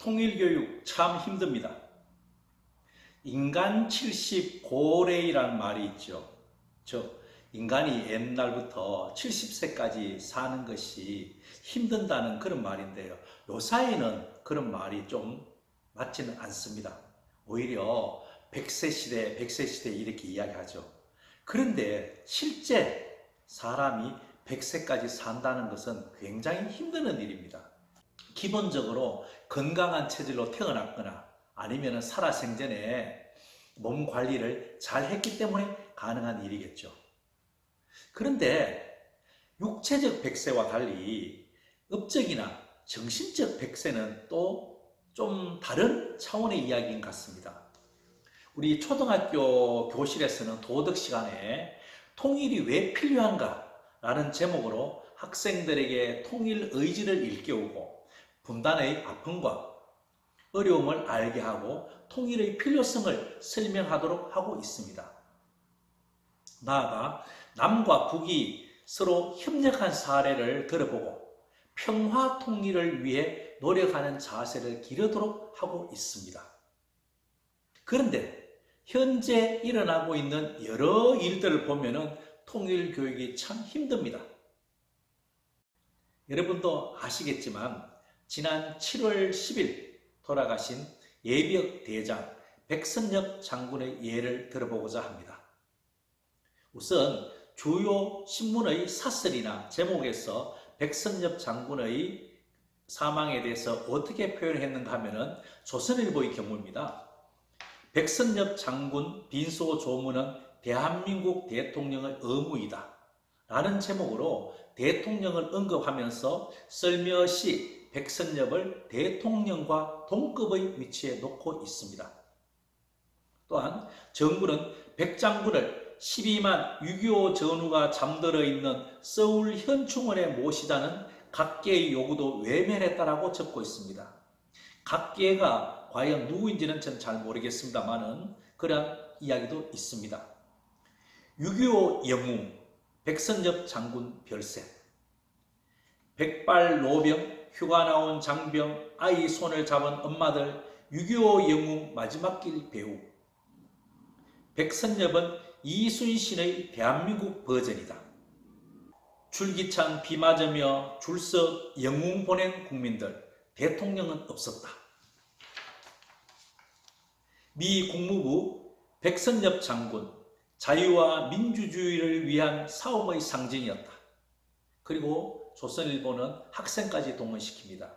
통일교육 참 힘듭니다. 인간 70 고래이라는 말이 있죠. 인간이 옛날부터 70세까지 사는 것이 힘든다는 그런 말인데요. 요사이는 그런 말이 좀 맞지는 않습니다. 오히려 100세 시대, 100세 시대 이렇게 이야기하죠. 그런데 실제 사람이 100세까지 산다는 것은 굉장히 힘든 일입니다. 기본적으로 건강한 체질로 태어났거나 아니면 살아생전에 몸 관리를 잘 했기 때문에 가능한 일이겠죠. 그런데 육체적 100세와 달리 업적이나 정신적 100세는 또 좀 다른 차원의 이야기인 것 같습니다. 우리 초등학교 교실에서는 도덕 시간에 통일이 왜 필요한가? 라는 제목으로 학생들에게 통일 의지를 일깨우고 분단의 아픔과 어려움을 알게 하고 통일의 필요성을 설명하도록 하고 있습니다. 나아가 남과 북이 서로 협력한 사례를 들어보고 평화 통일을 위해 노력하는 자세를 기르도록 하고 있습니다. 그런데 현재 일어나고 있는 여러 일들을 보면 통일 교육이 참 힘듭니다. 여러분도 아시겠지만 지난 7월 10일 돌아가신 예비역 대장 백선엽 장군의 예를 들어보고자 합니다. 우선 주요 신문의 사설이나 제목에서 백선엽 장군의 사망에 대해서 어떻게 표현했는가 하면은 조선일보의 경우입니다. 백선엽 장군 빈소 조문은 대한민국 대통령의 의무이다 라는 제목으로 대통령을 언급하면서 슬며시 백선엽을 대통령과 동급의 위치에 놓고 있습니다. 또한 정부는 백 장군을 12만 6.25 전후가 잠들어 있는 서울 현충원에 모시자는 각계의 요구도 외면했다라고 적고 있습니다. 각계가 과연 누구인지는 전 잘 모르겠습니다만은 그런 이야기도 있습니다. 6.25 영웅 백선엽 장군 별세, 백발 노병 휴가 나온 장병 아이 손을 잡은 엄마들 6.25 영웅 마지막 길 배우, 백선엽은 이순신의 대한민국 버전이다. 줄기찬 비 맞으며 줄서 영웅 보낸 국민들, 대통령은 없었다. 미 국무부 백선엽 장군, 자유와 민주주의를 위한 싸움의 상징이었다. 그리고 조선일보는 학생까지 동원시킵니다.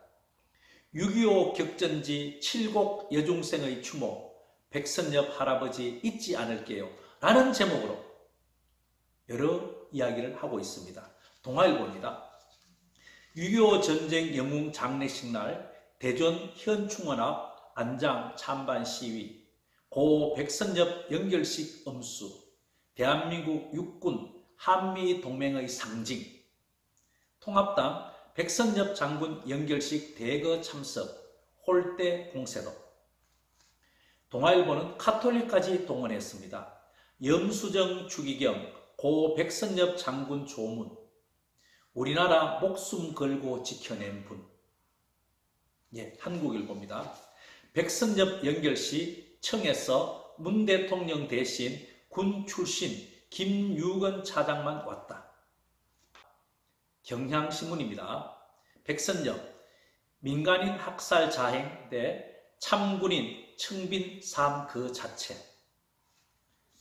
6.25 격전지 칠곡 여중생의 추모, 백선엽 할아버지 잊지 않을게요 라는 제목으로 여러 이야기를 하고 있습니다. 동아일보입니다. 6.25 전쟁 영웅 장례식 날 대전 현충원 앞 안장 찬반 시위, 고 백선엽 연결식 엄수, 대한민국 육군 한미 동맹의 상징, 통합당 백선엽 장군 연결식 대거 참석, 홀대 공세도. 동아일보는 카톨릭까지 동원했습니다. 염수정 추기경 고 백선엽 장군 조문, 우리나라 목숨 걸고 지켜낸 분. 한국일보입니다. 백선엽 연결시 청에서 문 대통령 대신 군 출신 김유건 차장만 왔다. 경향신문입니다. 백선엽 민간인 학살 자행 대 참군인 청빈 삶 그 자체.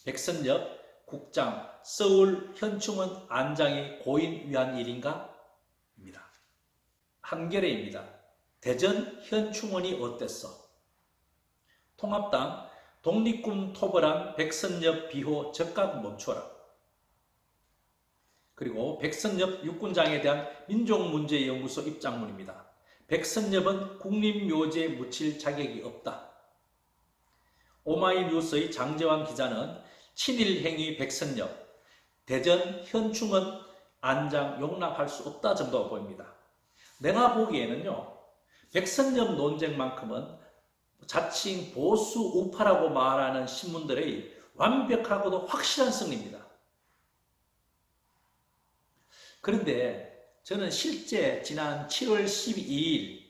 백선엽 국장 서울 현충원 안장이 고인 위한 일인가? 입니다. 한겨레입니다. 대전 현충원이 어땠어? 통합당 독립군 토벌한 백선엽 비호 즉각 멈춰라. 그리고 백선엽 육군장에 대한 민족문제연구소 입장문입니다. 백선엽은 국립묘지에 묻힐 자격이 없다. 오마이뉴스의 장재환 기자는 친일행위 백선엽, 대전 현충원 안장 용납할 수 없다 정도가 보입니다. 내가 보기에는요, 백선엽 논쟁만큼은 자칭 보수 우파라고 말하는 신문들의 완벽하고도 확실한 승리입니다. 그런데 저는 실제 지난 7월 12일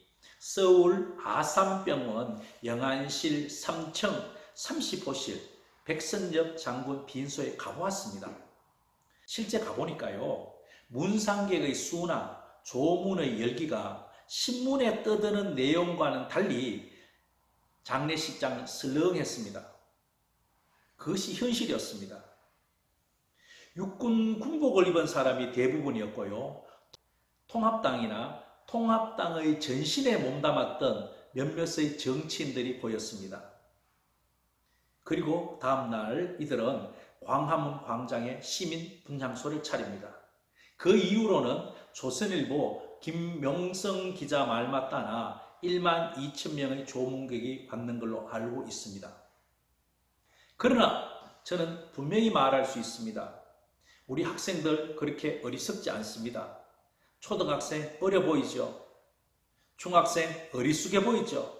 서울 아산병원 영안실 3층 30호실 백선엽 장군 빈소에 가보았습니다. 실제 가보니까요, 문상객의 수나 조문의 열기가 신문에 떠드는 내용과는 달리 장례식장은 슬렁했습니다. 그것이 현실이었습니다. 육군 군복을 입은 사람이 대부분이었고요. 통합당이나 통합당의 전신에 몸담았던 몇몇의 정치인들이 보였습니다. 그리고 다음날 이들은 광화문 광장에 시민 분향소를 차립니다. 그 이후로는 조선일보 김명성 기자 말 맞다나 1만 2천 명의 조문객이 받는 걸로 알고 있습니다. 그러나 저는 분명히 말할 수 있습니다. 우리 학생들 그렇게 어리석지 않습니다. 초등학생 어려 보이죠? 중학생 어리숙해 보이죠?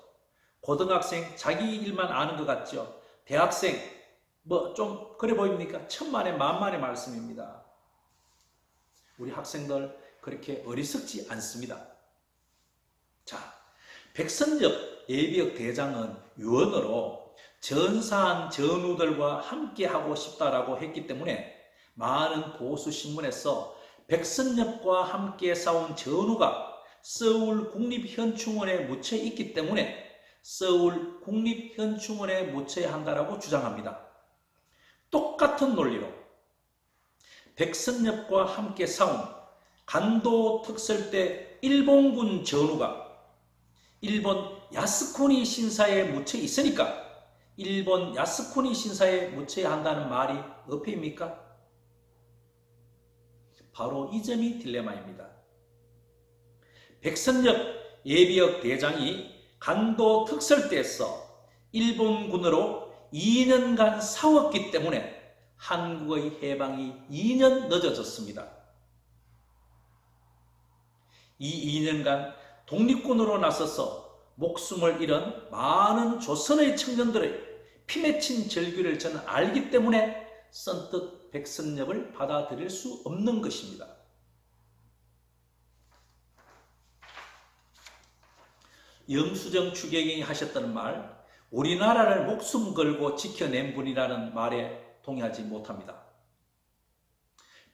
고등학생 자기 일만 아는 것 같죠? 대학생 뭐 좀 그래 보입니까? 천만의 만만의 말씀입니다. 우리 학생들 그렇게 어리석지 않습니다. 자, 백선엽 예비역 대장은 유언으로 전사한 전우들과 함께 하고 싶다라고 했기 때문에 많은 보수 신문에서 백선엽과 함께 싸운 전우가 서울 국립현충원에 묻혀 있기 때문에 서울 국립현충원에 묻혀야 한다라고 주장합니다. 똑같은 논리로 백선엽과 함께 싸운 간도 특설대 일본군 전우가 일본 야스쿠니 신사에 묻혀 있으니까 일본 야스쿠니 신사에 묻혀야 한다는 말이 어폐입니까? 바로 이 점이 딜레마입니다. 백선엽 예비역 대장이 간도 특설대에서 일본군으로 2년간 싸웠기 때문에 한국의 해방이 2년 늦어졌습니다. 이 2년간 독립군으로 나서서 목숨을 잃은 많은 조선의 청년들의 피맺힌 절규를 저는 알기 때문에 선뜻 백선엽을 받아들일 수 없는 것입니다. 영수정 추계경이 하셨던 말, 우리나라를 목숨 걸고 지켜낸 분이라는 말에 동의하지 못합니다.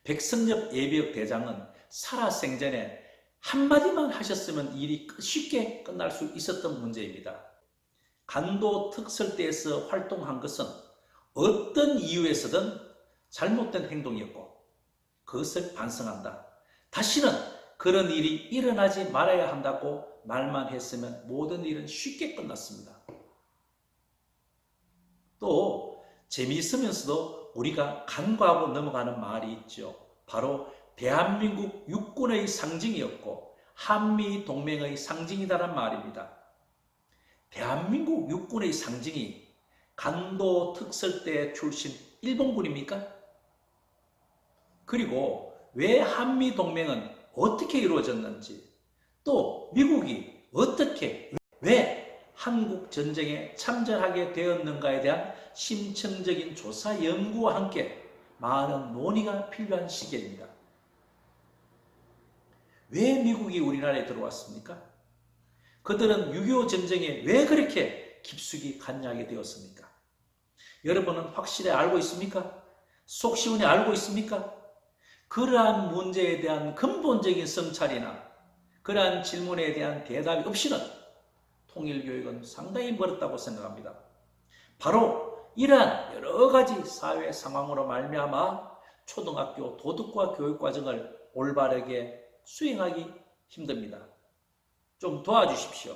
백선엽 예비역 대장은 살아생전에 한마디만 하셨으면 일이 쉽게 끝날 수 있었던 문제입니다. 간도 특설대에서 활동한 것은 어떤 이유에서든 잘못된 행동이었고 그것을 반성한다. 다시는 그런 일이 일어나지 말아야 한다고 말만 했으면 모든 일은 쉽게 끝났습니다. 또 재미있으면서도 우리가 간과하고 넘어가는 말이 있죠. 바로 대한민국 육군의 상징이었고 한미동맹의 상징이다라는 말입니다. 대한민국 육군의 상징이 간도 특설대 출신 일본군입니까? 그리고 왜 한미동맹은 어떻게 이루어졌는지, 또 미국이 어떻게 왜 한국전쟁에 참전하게 되었는가에 대한 심층적인 조사 연구와 함께 많은 논의가 필요한 시기입니다. 왜 미국이 우리나라에 들어왔습니까? 그들은 6.25 전쟁에 왜 그렇게 깊숙이 관여하게 되었습니까? 여러분은 확실히 알고 있습니까? 속 시원히 알고 있습니까? 그러한 문제에 대한 근본적인 성찰이나 그러한 질문에 대한 대답이 없이는 통일교육은 상당히 멀었다고 생각합니다. 바로 이러한 여러 가지 사회 상황으로 말미암아 초등학교 도덕과 교육과정을 올바르게 수행하기 힘듭니다. 좀 도와주십시오.